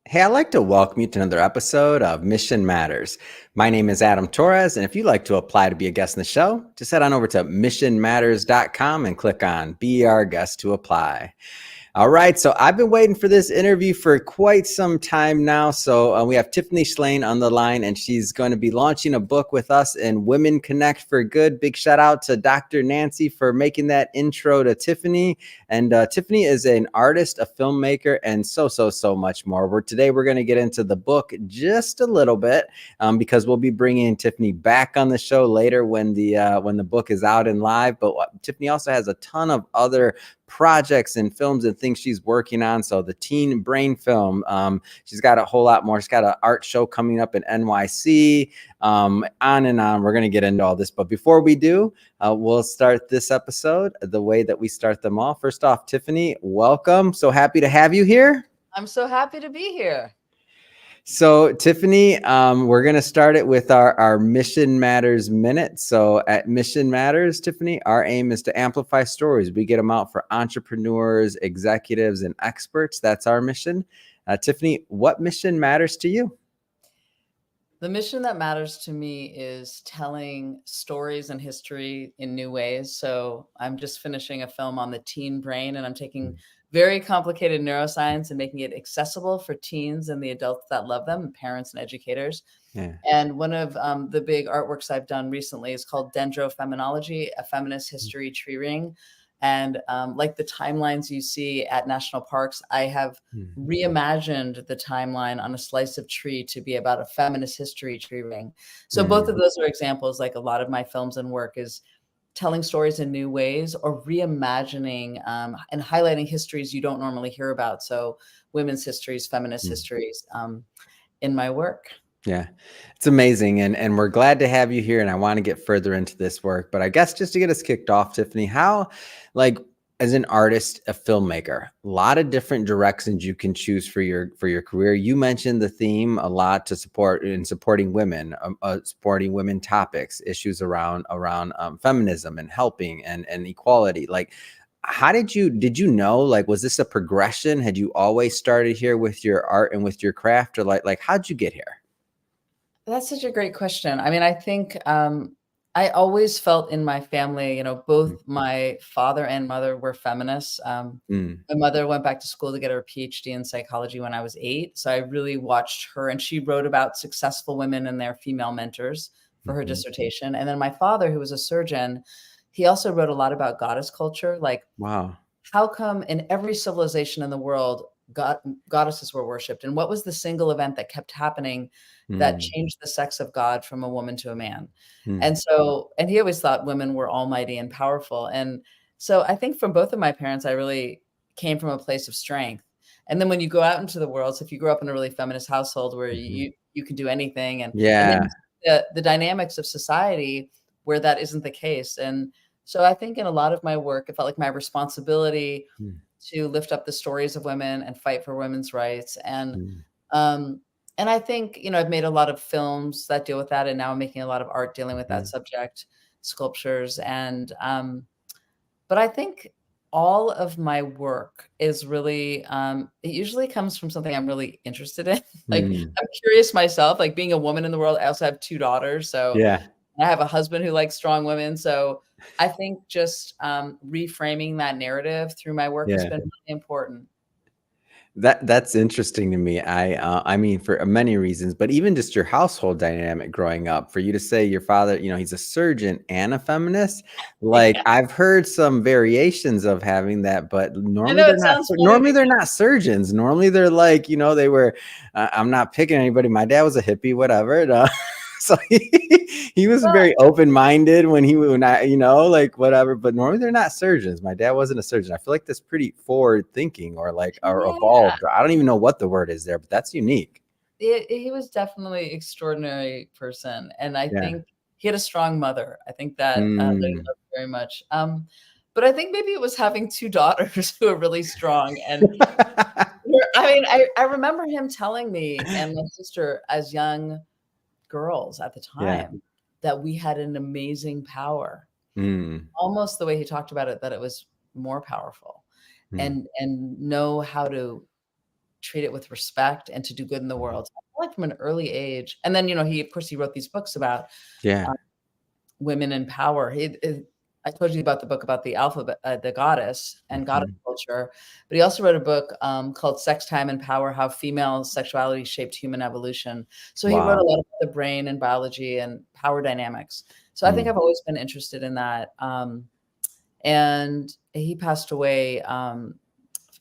Hey, I'd like to welcome you to another episode of Mission Matters. My name is Adam Torres, and if you'd like to apply to be a guest in the show, just head on over to missionmatters.com and click on Be Our Guest to apply. All right, so I've been waiting for this interview for quite some time now. So we have Tiffany Shlain on the line, and she's going to be launching a book with us in Women Connect for Good. Big shout out to Dr. Nancy for making that intro to Tiffany. And Tiffany is an artist, a filmmaker, and so much more. Today we're going to get into the book just a little bit because we'll be bringing Tiffany back on the show later when the book is out and live. But Tiffany also has a ton of other projects and films and things she's working on. So the Teen Brain film, she's got a whole lot more. She's got an art show coming up in NYC, on and on. We're going to get into all this. But before we do, we'll start this episode the way that we start them all. First off, Tiffany, welcome. So happy to have you here. I'm so happy to be here. So Tiffany, we're going to start it with our Mission Matters minute. So at Mission Matters, Tiffany, our aim is to amplify stories. We get them out for entrepreneurs, executives, and experts. That's our mission. Tiffany, what mission matters to you? The mission that matters to me is telling stories and history in new ways. So I'm just finishing a film on the teen brain, and I'm taking very complicated neuroscience and making it accessible for teens and the adults that love them, and parents and educators. Yeah. And one of the big artworks I've done recently is called Dendrofeminology, a feminist history tree ring. And like the timelines you see at national parks, I have reimagined the timeline on a slice of tree to be about a feminist history tree ring. So both of those are examples. Like a lot of my films and work is telling stories in new ways or reimagining and highlighting histories you don't normally hear about. So women's histories, feminist histories in my work. Yeah, it's amazing. And we're glad to have you here. And I want to get further into this work. But I guess just to get us kicked off, Tiffany, how, as an artist, a filmmaker, a lot of different directions you can choose for your career. You mentioned the theme a lot to supporting women, supporting women topics, issues around feminism and helping and equality. How did you know, was this a progression? Had you always started here with your art and with your craft, or how'd you get here? That's such a great question. I mean, I think I always felt in my family, both my father and mother were feminists. My mother went back to school to get her PhD in psychology when I was 8. So I really watched her, and she wrote about successful women and their female mentors for her dissertation. And then my father, who was a surgeon, he also wrote a lot about goddess culture. Wow. How come in every civilization in the world, goddesses were worshipped? And what was the single event that kept happening that changed the sex of God from a woman to a man? And he always thought women were almighty and powerful. And so I think from both of my parents, I really came from a place of strength. And then when you go out into the world, so if you grew up in a really feminist household where you can do anything, and then the dynamics of society where that isn't the case. And so I think in a lot of my work, it felt like my responsibility to lift up the stories of women and fight for women's rights. And I think, I've made a lot of films that deal with that. And now I'm making a lot of art dealing with that subject, sculptures. And, but I think all of my work is really, it usually comes from something I'm really interested in. I'm curious myself, being a woman in the world. I also have 2 daughters. So yeah. I have a husband who likes strong women. So I think just reframing that narrative through my work has been really important. That's interesting to me. I mean, for many reasons, but even just your household dynamic growing up, for you to say your father, he's a surgeon and a feminist, I've heard some variations of having that, but normally they're not surgeons. Normally they're they were, I'm not picking anybody. My dad was a hippie, whatever. So he was very open-minded when I, whatever, but normally they're not surgeons. My dad wasn't a surgeon. I feel like that's pretty forward thinking or evolved. I don't even know what the word is there, but that's unique. He was definitely an extraordinary person. And I think he had a strong mother. I think that I loved very much. But I think maybe it was having 2 daughters who are really strong. And I remember him telling me and my sister as young girls at the time that we had an amazing power, almost the way he talked about it, that it was more powerful and know how to treat it with respect and to do good in the world. So I feel like from an early age, and then, he, of course, he wrote these books about Yeah. women in power. I told you about the book about the alphabet, the goddess and goddess Mhm. culture, but he also wrote a book called Sex, Time, and Power, How Female Sexuality Shaped Human Evolution. So he wrote a Wow. lot about the brain and biology and power dynamics. So I think Mm. I've always been interested in that. And he passed away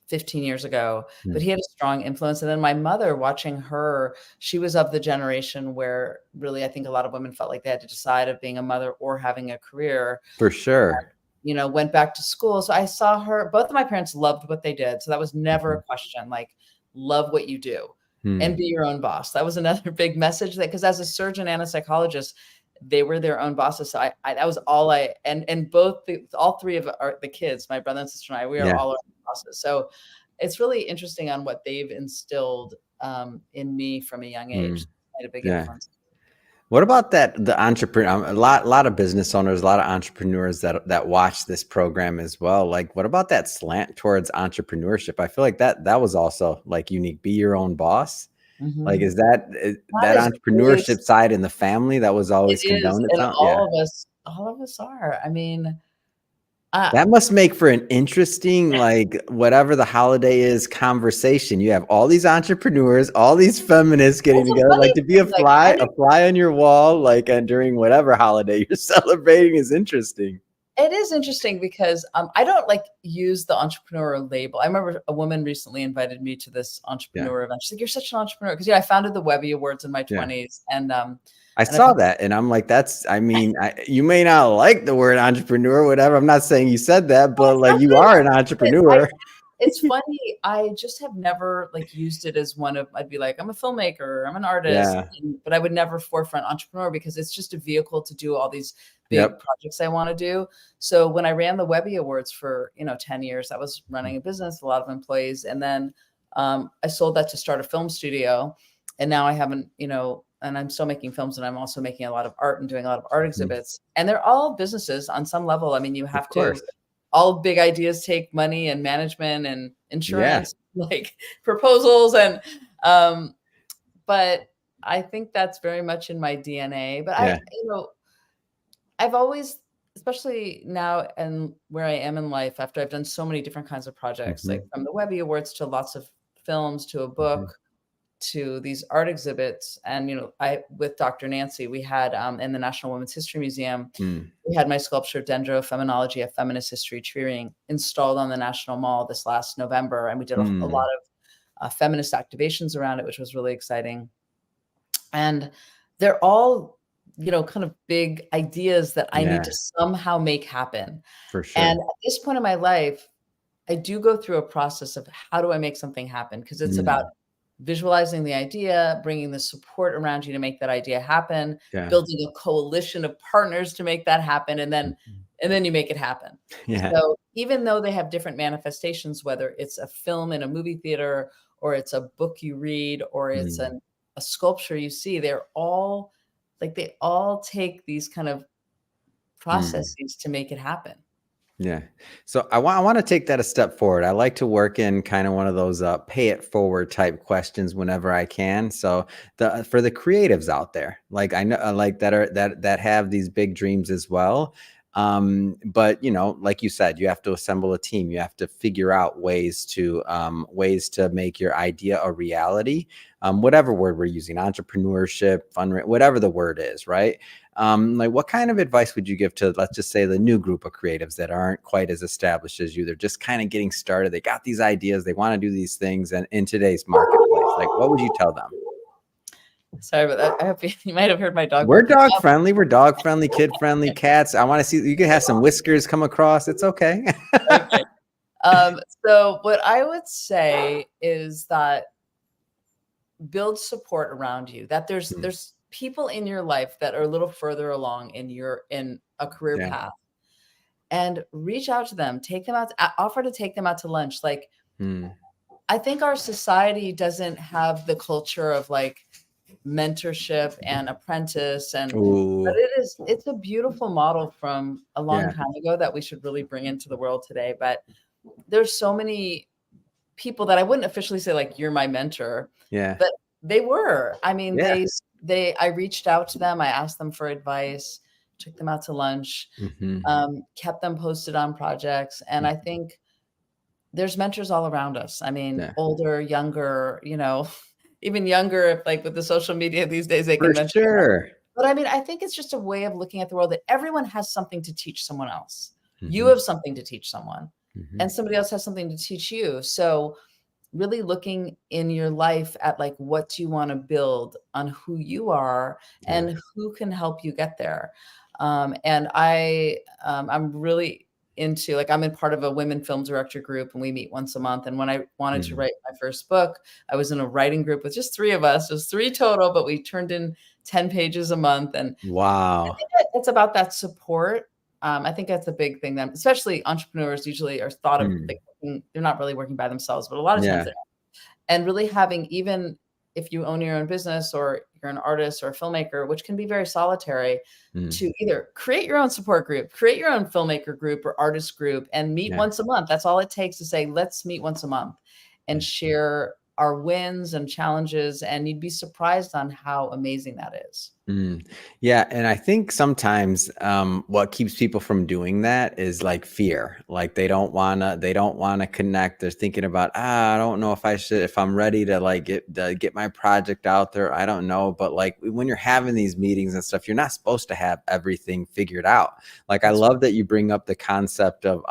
15 years ago, but Mm. he had a strong influence. And then my mother, watching her, she was of the generation where really I think a lot of women felt like they had to decide of being a mother or having a career. For sure. Went back to school. So I saw her, both of my parents loved what they did. So that was never a Mhm. question, like, love what you do and Mm. be your own boss. That was another big message, that because as a surgeon and a psychologist, they were their own bosses. So I that was all and all three of the kids, my brother and sister and I, we are Yeah. all our own bosses. So it's really interesting on what they've instilled in me from a young age. Mm. It's made a big Yeah. influence. What about the entrepreneur? A lot of business owners, a lot of entrepreneurs that watch this program as well. Like, what about that slant towards entrepreneurship? I feel like that was also like unique. Be your own boss. Like, Mhm. is that That that is always entrepreneurship side in the family that was It always is, condoned? It and sounds, yeah. all of us are. I mean, uh, That must make for an interesting, like, whatever the holiday is, conversation. You have all these entrepreneurs, all these feminists getting it's a together, like funny to be thing, like, I a didn't fly on your wall, like, and during whatever holiday you're celebrating is interesting. it is interesting because, I don't, like, use the entrepreneur label. I remember a woman recently invited me to this Yeah, entrepreneur event. She's like, "You're such an entrepreneur," because, I founded the Webby Awards in my yeah. 20s, I and I've saw that, and I'm like, I mean, you may not like the word entrepreneur, whatever. I'm not saying you said that, but it's like, not you that I are an don't use it. entrepreneur. It's funny, I just have never, like, used it as one of I'd be like, "I'm a filmmaker, I'm an artist," Yeah. but I would never forefront entrepreneur because it's just a vehicle to do all these big Yep. projects I wanna do. So when I ran the Webby Awards for, 10 years, I was running a business, a lot of employees, and then, I sold that to start a film studio, and now I haven't, and I'm still making films, and I'm also making a lot of art and doing a lot of art Mhm. exhibits, and they're all businesses on some level. I mean, you Of have to course. all big ideas take money and management and Yeah. insurance, like proposals um, but I think that's very much in my DNA. But Yeah. I've always, especially now and where I am in life after I've done so many different kinds of projects, like Mhm. from the Webby Awards to lots of films to a Mhm. book to these art exhibits. And, I, with Dr. Nancy, we had in the National Women's History Museum, Mm. we had my sculpture Dendrofeminology, a feminist history tree ring, installed on the National Mall this last November, and we did a lot Mm. of feminist activations around it, which was really exciting. And they're all, kind of big ideas that I need to Yeah, somehow make happen. for sure. And at this point in my life, I do go through a process of how do I make something happen? Because it's about Mm. visualizing the idea, bringing the support around you to make that idea happen, Yeah. building a coalition of partners to make that happen, and then Mhm. you make it happen. Yeah. So even though they have different manifestations, whether it's a film in a movie theater or it's a book you read or it's Mm. a sculpture you see, they all take these kind of Mm. processes to make it happen. Yeah. So I want to take that a step forward. I like to work in kind of one of those pay it forward type questions whenever I can. So for the creatives out there, like I know like that have these big dreams as well. But like you said, you have to assemble a team. You have to figure out ways to make your idea a reality. Whatever word we're using, entrepreneurship, whatever the word is, right? Like, what kind of advice would you give to, let's just say, the new group of creatives that aren't quite as established as you? They're just kind of getting started. They got these ideas. They want to do these things. And in today's marketplace, like, what would you tell them? Sorry about that. I hope you might have heard my dog We're barking. dog friendly. We're dog friendly, kid friendly, cats. I want to see, you can have some whiskers come across. It's okay. Okay. So what I would say is that build support around you, that Mm. there's people in your life that are a little further along in a career Yeah. path, and reach out to them, take them out, offer to take them out to lunch. Like, Mm. I think our society doesn't have the culture of like mentorship and apprentice, but Ooh. it's a beautiful model from a long Yeah. time ago that we should really bring into the world today. But there's so many people that I wouldn't officially say like, you're my mentor, Yeah. but they were. I mean, Yeah. I reached out to them. I asked them for advice, took them out to lunch, kept them posted on projects. And I think there's mentors all around us. I mean, Yeah. older, younger, even younger, if like with the social media these days, they For can mentor. sure. But I mean, I think it's just a way of looking at the world that everyone has something to teach someone else. You Mhm. have something to teach someone, Mhm. and somebody else has something to teach you. So really looking in your life at like, what do you want to build on who you are Yeah. and who can help you get there. And I'm really into, like, I'm in part of a women film director group, and we meet once a month. And when I wanted to write my first book, I was in a writing group with just 3 of us. It was 3 total, but we turned in 10 pages a month. And I Wow. think it's about that support. I think that's a big thing that especially entrepreneurs usually are thought of like they're not really working by themselves, but a lot of times Yeah. they're, and really having, even if you own your own business or you're an artist or a filmmaker, which can be very solitary, to either create your own support group, create your own filmmaker group or artist group, and meet Yeah. once a month. That's all it takes to say, let's meet once a month and share our wins and challenges. And you'd be surprised on how amazing that is. Yeah, and I think sometimes what keeps people from doing that is like fear. Like they don't wanna connect. They're thinking about, I don't know if I'm ready to like get my project out there. I don't know. But like when you're having these meetings and stuff, you're not supposed to have everything figured out. Like I That's love that you bring up the concept of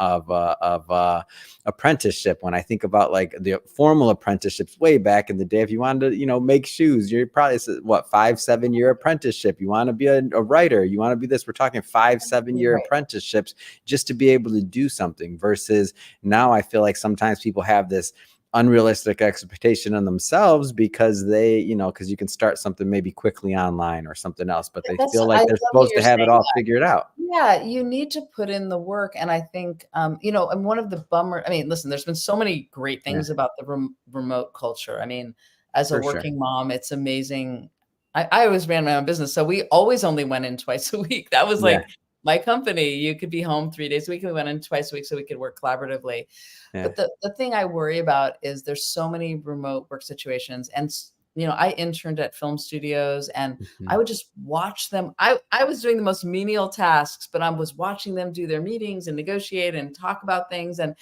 apprenticeship. When I think about like the formal apprenticeships way back in the day, if you wanted to, make shoes, you're probably what 5-7 year apprenticeship. You want to be a writer, you want to be this. We're talking 5-7 year right. apprenticeships just to be able to do something. Versus now, I feel like sometimes people have this unrealistic expectation on themselves because because you can start something maybe quickly online or something else, but they That's, feel I like they're love that supposed to you're have it saying all that. figured out. Yeah, you need to put in the work. And I think, and one of the I mean, listen, there's been so many great Yeah, things about the remote culture. I mean, as a for sure. working mom, it's amazing. I always ran my own business, so we always only went in twice a week. That was Yeah, like my company. You could be home 3 days a week. We went in twice a week so we could work collaboratively. yeah. But the thing I worry about is there's so many remote work situations. And I interned at film studios, and I would just watch them. I was doing the most menial tasks, but I was watching them do their meetings and negotiate and talk about things. And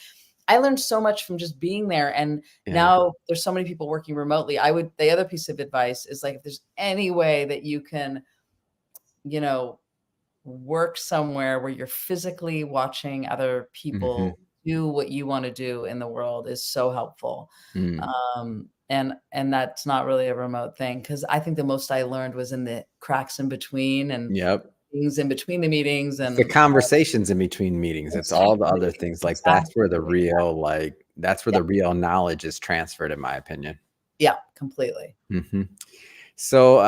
I learned so much from just being there. And Yeah. now there's so many people working remotely. The other piece of advice is like, if there's any way that you can, you know, work somewhere where you're physically watching other Hmm. people do what you want to do in the world, is so helpful. Mm. And that's not really a remote thing, because I think the most I learned was in the cracks in between and Yep. things in between the meetings. It's the And conversations in between meetings. It's all the other exactly, things. Like exactly. that's where Yeah, the real knowledge is transferred, in my opinion. yeah, completely. Hmm. So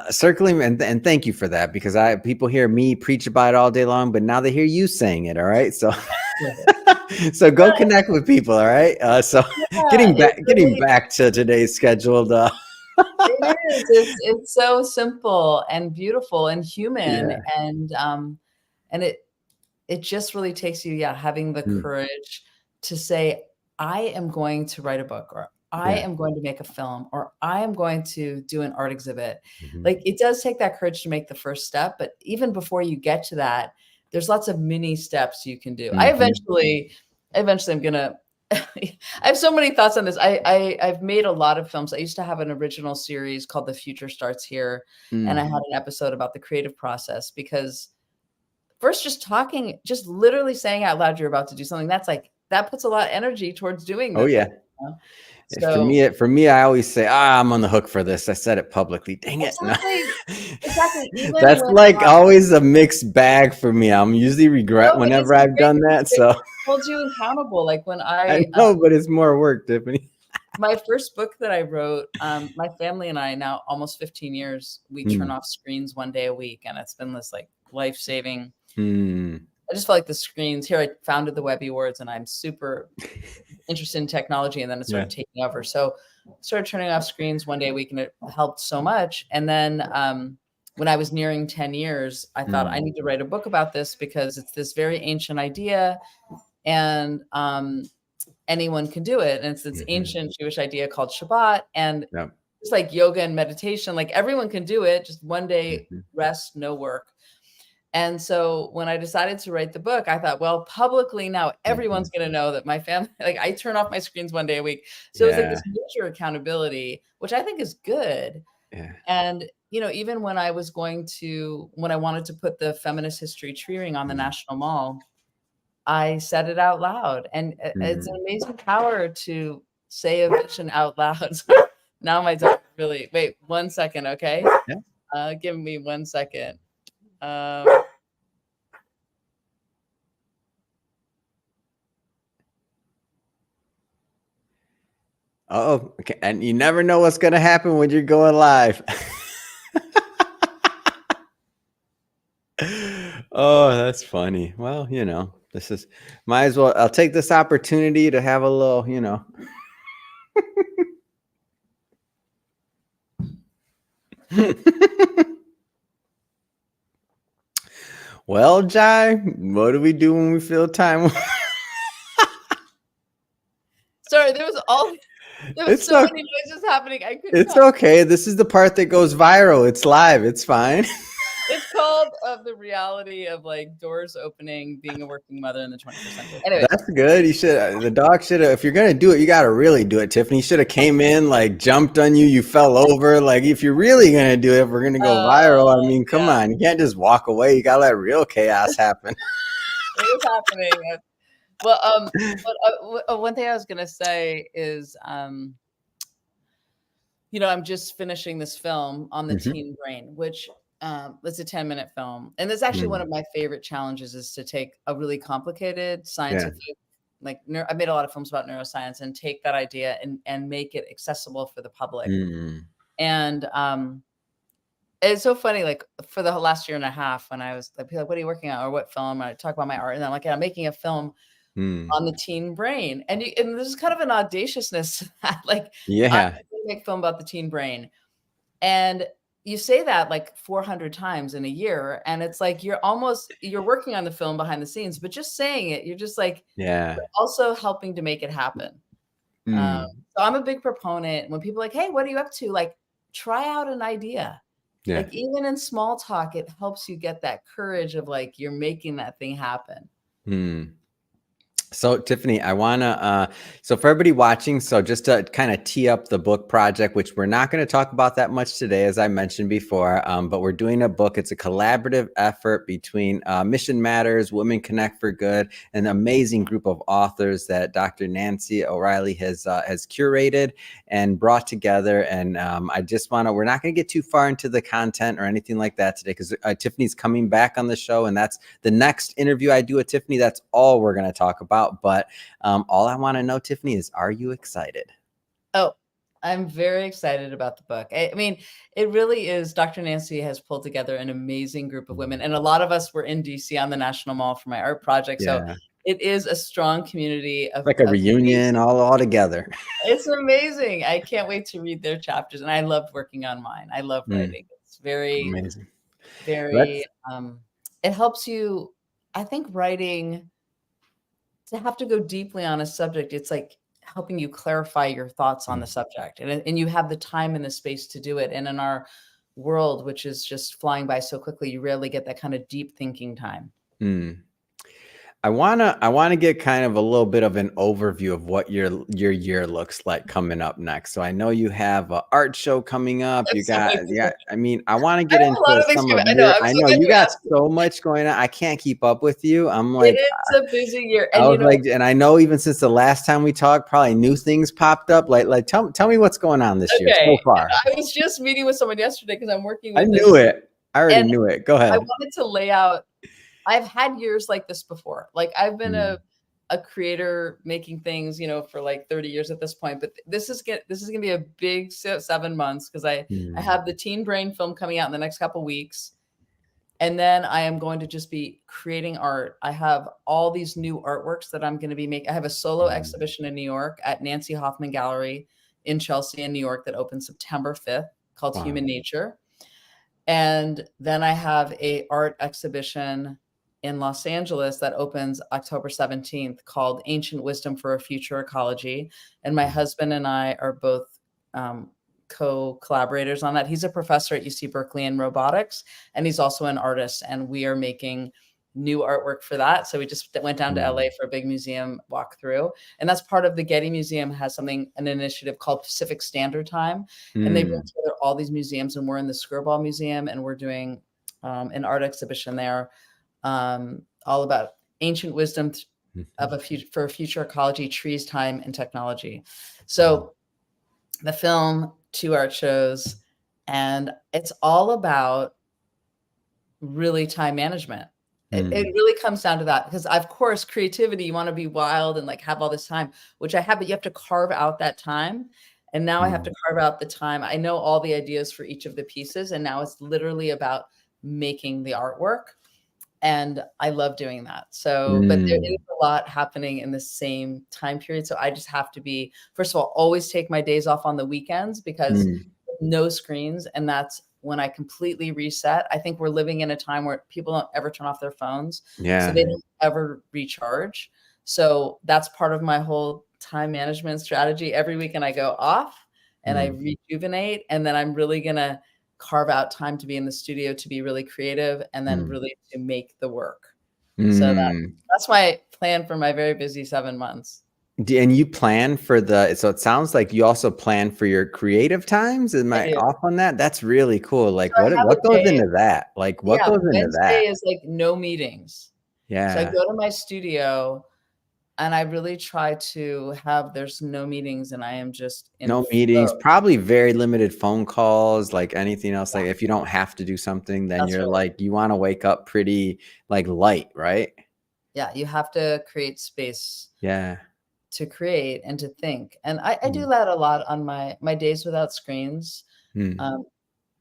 circling and thank you for that, because people hear me preach about it all day long, but now they hear you saying it. All right. So so go connect with people. All right. So Yeah, it getting really back to today's scheduled it is. It's so simple and beautiful and human. yeah. And it just really takes you, yeah, having the Mm. courage to say, I am going to write a book, or I Yeah. am going to make a film, or I am going to do an art exhibit. Hmm. Like, it does take that courage to make the first step, but even before you get to that, there's lots of mini steps you can do. Hmm. I eventually am gonna I have so many thoughts on this. I've made a lot of films. I used to have an original series called The Future Starts Here, and I Mm. had an episode about the creative process, because first, just literally saying out loud you're about to do something, that puts a lot of energy towards doing Oh the yeah. thing, you know? For So me, I always say, I'm on the hook for this. I said it publicly. Dang it. No. exactly, exactly. Even That's when, like always a mixed bag for me. I'm usually regret no, but whenever it's I've great done because that. it So holds you accountable. Like, when I know, but it's more work, Tiffany. my first book that I wrote, my family and I, now almost 15 years, we turn Hmm. off screens 1 day a week, and it's been this like life-saving. Hmm. I just felt like the screens here. I founded the Webby Awards, and I'm super interested in technology, and then it Yeah. started taking over. So I started turning off screens 1 day a week, and it helped so much. And then when I was nearing 10 years, I thought, I Hmm. need to write a book about this, because it's this very ancient idea. And anyone can do it. And it's this ancient Jewish idea called Shabbat. And Yep. it's like yoga and meditation, like everyone can do it, just one day rest, no work. And so when I decided to write the book, I thought, well, publicly now everyone's going to know that my family, like I turn off my screens one day a week. So it's like this major accountability, which I think is good. Yeah. And, you know, even when I wanted to put the feminist history tree ring on the National Mall, I said it out loud. And it's an amazing power to say a vision out loud. Now my dog really, wait 1 second. Okay. Yeah. Give me 1 second. Oh, okay. And you never know what's going to happen when you're going live. Oh, that's funny. Well, you know, might as well, I'll take this opportunity to have a little, you know. Well, Jai, what do we do when we feel time? Sorry, there was so many noises happening. I couldn't. It's okay. This is the part that goes viral. It's live. It's fine. It's called the reality of like doors opening, being a working mother in the 21st century. Anyway, that's good. The dog should have. If you're gonna do it, you got to really do it. Tiffany should have came in, like jumped on you. You fell over. Like if you're really gonna do it, if we're gonna go viral, I mean, come on. You can't just walk away. You gotta let real chaos happen. It was happening. Well, but one thing I was gonna say is, you know, I'm just finishing this film on the teen brain, which it's a 10-minute film. And that's actually one of my favorite challenges, is to take a really complicated scientific, like I made a lot of films about neuroscience, and take that idea and make it accessible for the public. And it's so funny, like for the last year and a half, when I was like, people are like, what are you working on, or what film? And I talk about my art, and I'm like, yeah, I'm making a film on the teen brain. And there's kind of an audaciousness to that, like, I'm make a film about the teen brain. And you say that like 400 times in a year, and it's like you're working on the film behind the scenes, but just saying it, you're just like, you're also helping to make it happen. So I'm a big proponent when people are like, hey, what are you up to? Like, try out an idea. Like even in small talk, it helps you get that courage of like, you're making that thing happen. So Tiffany, I want to, so for everybody watching, so just to kind of tee up the book project, which we're not going to talk about that much today, as I mentioned before, but we're doing a book. It's a collaborative effort between Mission Matters, Women Connect for Good, an amazing group of authors that Dr. Nancy O'Reilly has curated and brought together. And I just want to, we're not going to get too far into the content or anything like that today, because Tiffany's coming back on the show, and that's the next interview I do with Tiffany. That's all we're going to talk about. But all I want to know, Tiffany, is, are you excited? Oh, I'm very excited about the book. I mean, it really is. Dr. Nancy has pulled together an amazing group of women, and a lot of us were in DC on the National Mall for my art project. So it is a strong community of like a reunion all together. It's amazing. I can't wait to read their chapters, and I loved working on mine. I love writing. It's very amazing. Very it helps you, I think, writing, to have to go deeply on a subject. It's like helping you clarify your thoughts on the subject, and you have the time and the space to do it. And in our world, which is just flying by so quickly, you rarely get that kind of deep thinking time. I wanna get kind of a little bit of an overview of what your year looks like coming up next. So I know you have an art show coming up. You got, I mean, I want to get into some of your, I know you got so much going on. I can't keep up with you. I'm like, it's a busy year. And I was like, and I know even since the last time we talked, probably new things popped up. Like tell me what's going on this year so far. I was just meeting with someone yesterday because I'm working with I knew it. I already knew it. Go ahead. I wanted to lay out, I've had years like this before. Like I've been a creator making things, you know, for like 30 years at this point, but this is going to be a big 7 months, because I have the Teen Brain film coming out in the next couple of weeks. And then I am going to just be creating art. I have all these new artworks that I'm going to be making. I have a solo exhibition in New York at Nancy Hoffman Gallery in Chelsea in New York that opens September 5th, called Human Nature. And then I have a art exhibition in Los Angeles that opens October 17th called Ancient Wisdom for a Future Ecology. And my husband and I are both co-collaborators on that. He's a professor at UC Berkeley in robotics, and he's also an artist. And we are making new artwork for that. So we just went down to LA for a big museum walkthrough. And that's part of the Getty Museum has an initiative called Pacific Standard Time. And they bring together all these museums, and we're in the Skirball Museum, and we're doing an art exhibition there, all about ancient wisdom of for a future ecology, trees, time, and technology. So the film, 2 art shows, and it's all about really time management. It really comes down to that, because of course, creativity, you want to be wild and like have all this time, which I have, but you have to carve out that time. And now I have to carve out the time. I know all the ideas for each of the pieces, and now it's literally about making the artwork. And I love doing that. So, but there is a lot happening in the same time period. So I just have to be, first of all, always take my days off on the weekends, because no screens. And that's when I completely reset. I think we're living in a time where people don't ever turn off their phones. So they don't ever recharge. So that's part of my whole time management strategy. Every weekend I go off and I rejuvenate, and then I'm really going to carve out time to be in the studio, to be really creative, and then really to make the work. So that's my plan for my very busy 7 months. And you plan for so it sounds like you also plan for your creative times. Am I off on that? That's really cool. Like so what goes into that? Like what goes into that? Wednesday is like no meetings. So I go to my studio and I really try to there's no meetings, and I am just in no meetings, probably very limited phone calls, like anything else. Like if you don't have to do something, then you're like, you want to wake up pretty like light, right? Yeah. You have to create space. Yeah. To create and to think. And I do that a lot on my days without screens.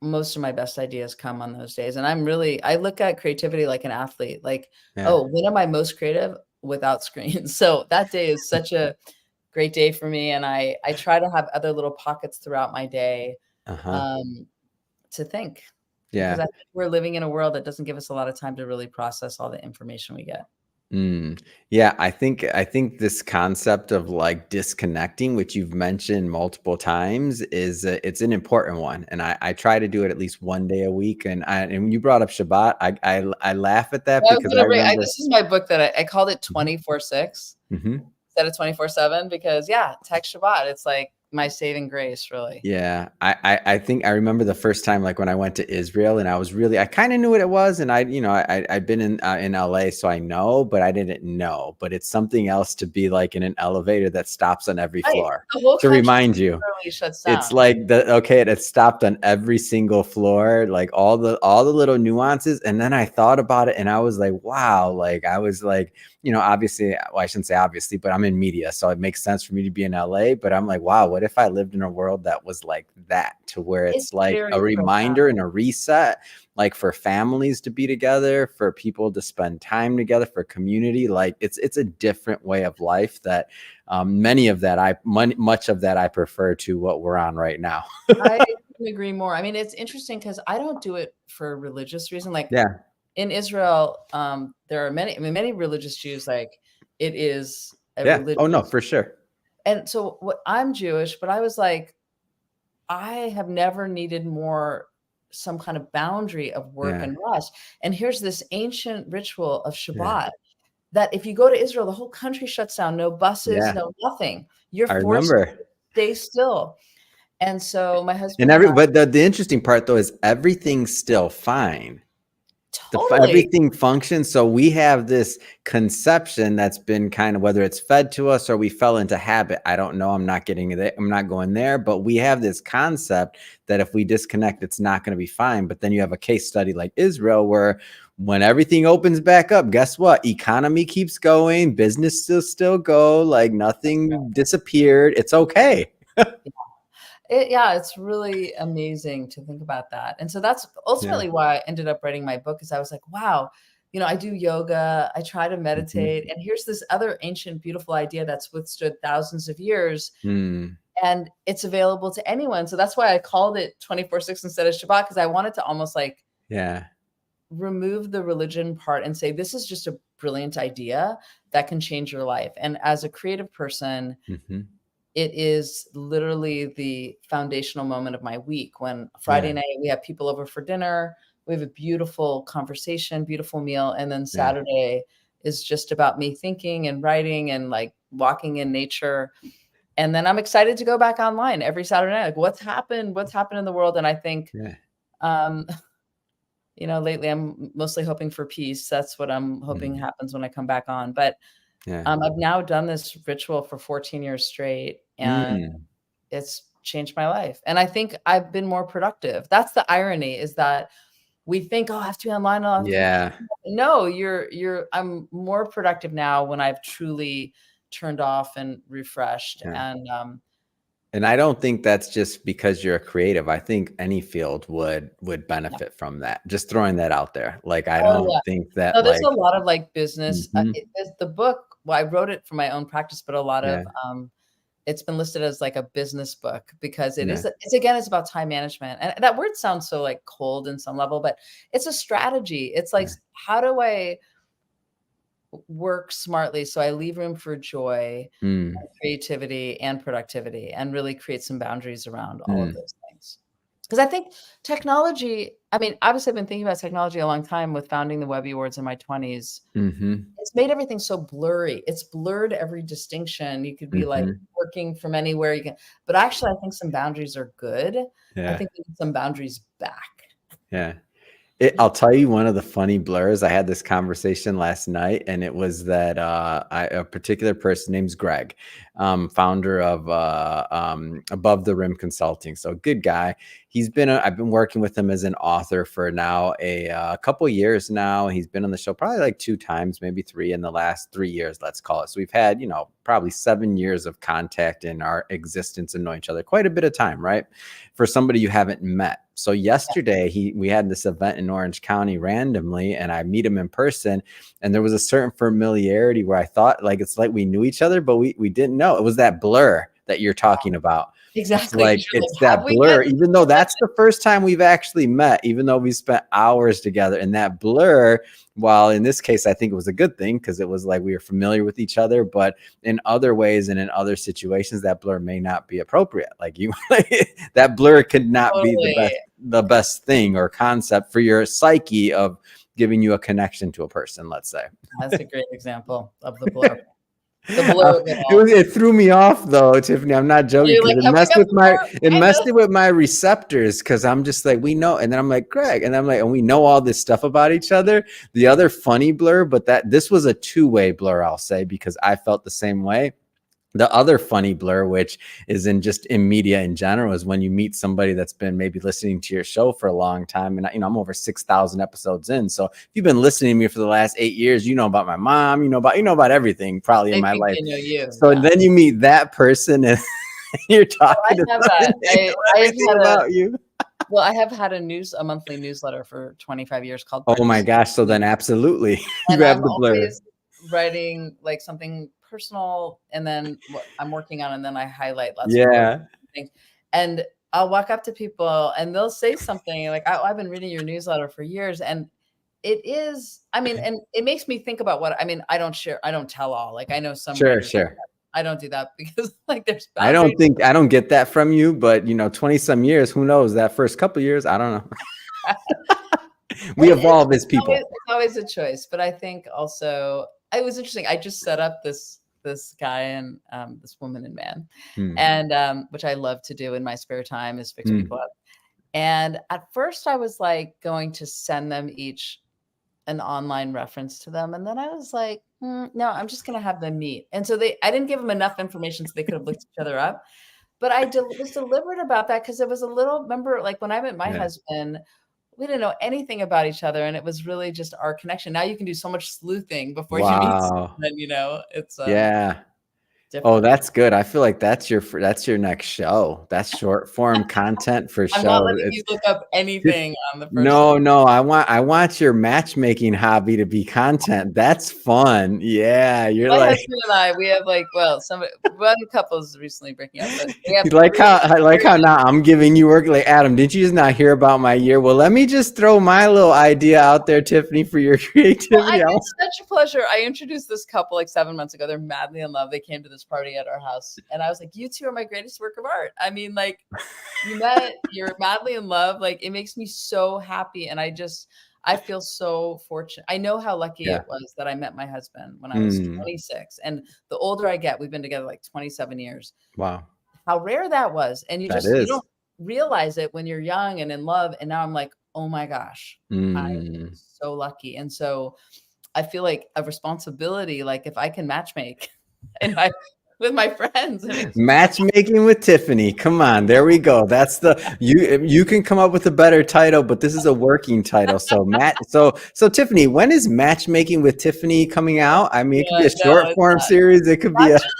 Most of my best ideas come on those days. And I look at creativity like an athlete, like, when am I most creative? Without screens. So that day is such a great day for me. And I try to have other little pockets throughout my day to think. Because I think we're living in a world that doesn't give us a lot of time to really process all the information we get. Yeah, I think this concept of like disconnecting, which you've mentioned multiple times, is it's an important one, and I try to do it at least one day a week. And when you brought up Shabbat, I laugh at that because I remember this is my book that I called it 24/6 instead of 24/7, because text Shabbat, it's like my saving grace, really. Yeah, I think I remember the first time, like when I went to Israel, and I kind of knew what it was, and I've been in LA, so I know, but I didn't know. But it's something else to be like in an elevator that stops on every floor to remind you. Shuts down. It's like it stopped on every single floor, like all the little nuances. And then I thought about it, and I was like, wow, like I was like, obviously, well, I shouldn't say obviously, but I'm in media, so it makes sense for me to be in LA. But I'm like, wow, what if I lived in a world that was like that, to where it's like a reminder and a reset, like for families to be together, for people to spend time together, for community. Like it's a different way of life that much of that I prefer to what we're on right now. I couldn't agree more. I mean, it's interesting because I don't do it for a religious reason. Like in Israel, there are many religious Jews. Like it is a religious. Oh no, for sure. And so I'm Jewish, but I was like, I have never needed some kind of boundary of work and rest. And here's this ancient ritual of Shabbat that if you go to Israel, the whole country shuts down, no buses, no nothing. You're forced to stay still. And so my husband but the interesting part though is everything's still fine. Totally. Everything functions. So we have this conception that's been kind of, whether it's fed to us or we fell into habit, I don't know. I'm not getting it. I'm not going there. But we have this concept that if we disconnect, it's not going to be fine. But then you have a case study like Israel, where when everything opens back up, guess what? Economy keeps going. Business still go. Like nothing disappeared. It's okay. It's really amazing to think about that. And so that's ultimately why I ended up writing my book, is I was like, wow, I do yoga, I try to meditate, and here's this other ancient, beautiful idea that's withstood thousands of years, and it's available to anyone. So that's why I called it 24/6 instead of Shabbat, because I wanted to almost like remove the religion part and say, this is just a brilliant idea that can change your life. And as a creative person, it is literally the foundational moment of my week. When Friday night we have people over for dinner, we have a beautiful conversation, beautiful meal. And then Saturday is just about me thinking and writing and like walking in nature. And then I'm excited to go back online every Saturday night. Like what's happened in the world? And I think, you know, lately I'm mostly hoping for peace. That's what I'm hoping happens when I come back on. But I've now done this ritual for 14 years straight, and it's changed my life. And I think I've been more productive. That's the irony, is that we think, oh, I have to be online. No, I'm more productive now when I've truly turned off and refreshed. And I don't think that's just because you're a creative. I think any field would benefit from that. Just throwing that out there. Like, I don't think that. No, there's a lot of like business. The book, well, I wrote it for my own practice, but a lot of it's been listed as like a business book, because it's about time management. And that word sounds so like cold in some level, but it's a strategy. It's like, how do I work smartly so I leave room for joy, and creativity, and productivity, and really create some boundaries around all of those things? Because I think technology, I mean, obviously I've been thinking about technology a long time with founding the Webby Awards in my 20s. It's made everything so blurry. It's blurred every distinction. You could be like working from anywhere you can, but actually I think some boundaries are good. I think we need some boundaries back. I'll tell you one of the funny blurs. I had this conversation last night, and it was that a particular person named Greg, founder of Above the Rim Consulting. So good guy. I've been working with him as an author for now a couple years now. He's been on the show probably like 2 times, maybe 3 in the last 3 years, let's call it. So we've had, probably 7 years of contact in our existence and know each other quite a bit of time, right? For somebody you haven't met. So yesterday we had this event in Orange County randomly, and I meet him in person, and there was a certain familiarity where I thought like, it's like we knew each other, but we didn't know. It was that blur that you're talking about. Exactly. It's that blur, even though that's the first time we've actually met, even though we spent hours together. And that blur, while in this case, I think it was a good thing, because it was like we were familiar with each other, but in other ways and in other situations, that blur may not be appropriate. Like that blur could not be the best thing or concept for your psyche of giving you a connection to a person, let's say. That's a great example of the blur. It threw me off though, Tiffany. I'm not joking. Like, it messed with my receptors, because I'm just like, we know, and then I'm like, Greg, and I'm like, and we know all this stuff about each other. The other funny blur, but this was a 2-way blur, I'll say, because I felt the same way. The other funny blur, which is in media in general, is when you meet somebody that's been maybe listening to your show for a long time. And I'm over 6,000 episodes in. So if you've been listening to me for the last 8 years, you know about my mom, you know about everything probably in my life. Then you meet that person and you're talking about you. Well, I have had a monthly newsletter for 25 years called Oh my gosh. So then absolutely you have the blur. Writing like something personal, and then what I'm working on, and then I highlight lots of things. And I'll walk up to people and they'll say something like, I've been reading your newsletter for years. And it is, and it makes me think about I don't tell all. Like, I know some writers, I don't do that, because like there's boundaries. I don't get that from you, but 20 some years, who knows, that first couple of years, I don't know. We evolve as people. It's always a choice. But I think also, it was interesting. I just set up this guy and this woman and man, and which I love to do in my spare time, is fix people up. And at first I was like going to send them each an online reference to them. And then I was like, no, I'm just going to have them meet. And so I didn't give them enough information so they could have looked each other up. But I was deliberate about that, because it was a little, remember, like when I met my husband, we didn't know anything about each other, and it was really just our connection. Now you can do so much sleuthing before you meet someone, it's Oh, different. that's good. I feel like that's your next show. That's short form content for I'm not show. letting you It's look up just anything on the first no, no. I want your matchmaking hobby to be content. That's fun. Yeah, you're My like husband and I, we have like, well, one couple is recently breaking up, but we have you like how I like very how now I'm giving you work. Like Adam, did you just not hear about my year? Well, let me just throw my little idea out there, Tiffany, for your well, I creativity. it's such a pleasure. I introduced this couple like 7 months ago. They're madly in love. They came to this party at our house, and I was like, "You two are my greatest work of art." I mean, like, you met, you're madly in love. Like, it makes me so happy, and I feel so fortunate. I know how lucky Yeah. it was that I met my husband when I was Mm, 26, and the older I get, we've been together like 27 years. wow. How rare that was, and That you is. don't realize it when you're young and in love, and now I'm like, "Oh my gosh, I'm Mm. so lucky." And so I feel like a responsibility, like, if I can matchmake and I with my friends, it makes me so Matchmaking with Tiffany. Come on, there we go. That's the you can come up with a better title, but this is a working title. So so Tiffany, when is Matchmaking with Tiffany coming out? I mean, it could be yeah, a no, short it's form not. series. It could be a That's just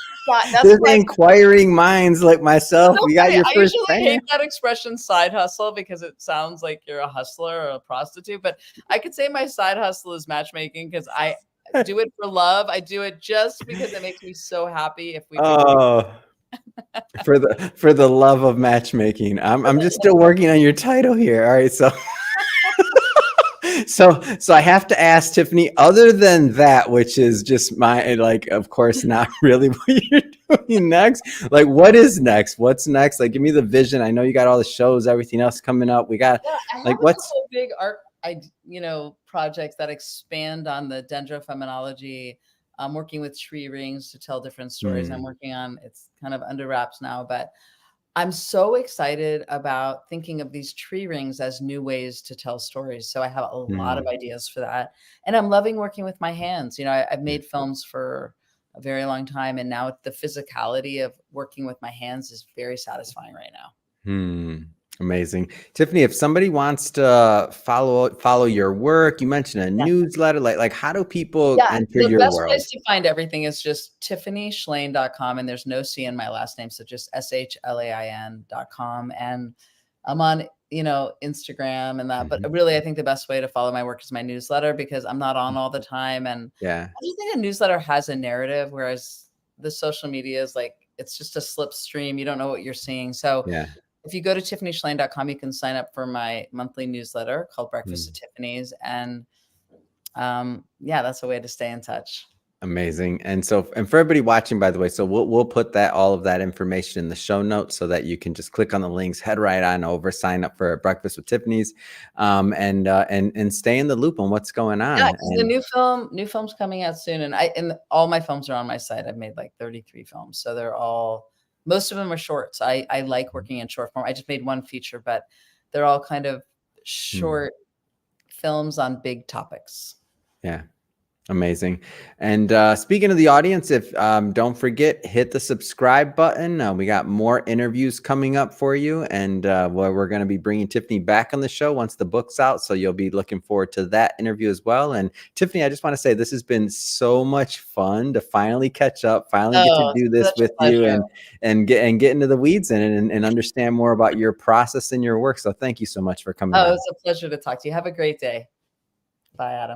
that's there's my inquiring minds like myself. it's We got okay. your I first usually fan. hate that expression "side hustle" because it sounds like you're a hustler or a prostitute, but I could say my side hustle is matchmaking because I do it for love. I do it just because it makes me so happy if we pick up Oh, for the love of matchmaking. I'm just still working on your title here. All right, so so I have to ask Tiffany, other than that, which is just my like, of course, not really what you're doing next. Like, what is next? What's next? Like, give me the vision. I know you got all the shows, everything else coming up. We got yeah, I have like a what's couple of big art, projects that expand on the dendrophenomenology. I'm working with tree rings to tell different stories. I'm hmm, working on it's kind of under wraps now, but I'm so excited about thinking of these tree rings as new ways to tell stories. So I have a lot of hmm, ideas for that, and I'm loving working with my hands. I've yeah, made films for a very long time, and now the physicality of working with my hands is very satisfying right now. hmm. Amazing. Tiffany, if somebody wants to follow your work, you mentioned a newsletter, like how do people Yeah, enter the your best world? place to find everything is just tiffanyshlain.com, and there's no C in my last name, so just shlain.com, and I'm on, Instagram and that, but Mhm. really, I think the best way to follow my work is my newsletter because I'm not on all the time, and Yeah, I just think a newsletter has a narrative, whereas the social media is like, it's just a slipstream, you don't know what you're seeing, so yeah. if you go to tiffanyshlain.com, you can sign up for my monthly newsletter called Breakfast at Mm. Tiffany's, and yeah, that's a way to stay in touch. Amazing. And so, and for everybody watching, by the way, so we'll put that all of that information in the show notes so that you can just click on the links, head right on over, sign up for Breakfast with Tiffany's, and stay in the loop on what's going Yeah, on. because the And new film's coming out soon, and all my films are on my site. I've made like 33 films, so most of them are shorts. I like working in short form. I just made one feature, but they're all kind of hmm, short films on big topics. yeah. Amazing. And speaking of the audience, if don't forget, hit the subscribe button. We got more interviews coming up for you, and where we're going to be bringing Tiffany back on the show once the book's out. So you'll be looking forward to that interview as well. And Tiffany, I just want to say this has been so much fun to finally catch up, finally get to Oh, it's do this such a with you, pleasure. and get into the weeds in it and understand more about your process and your work. So thank you so much for coming Oh, on. it's a pleasure to talk to you. Have a great day. Bye, Adam.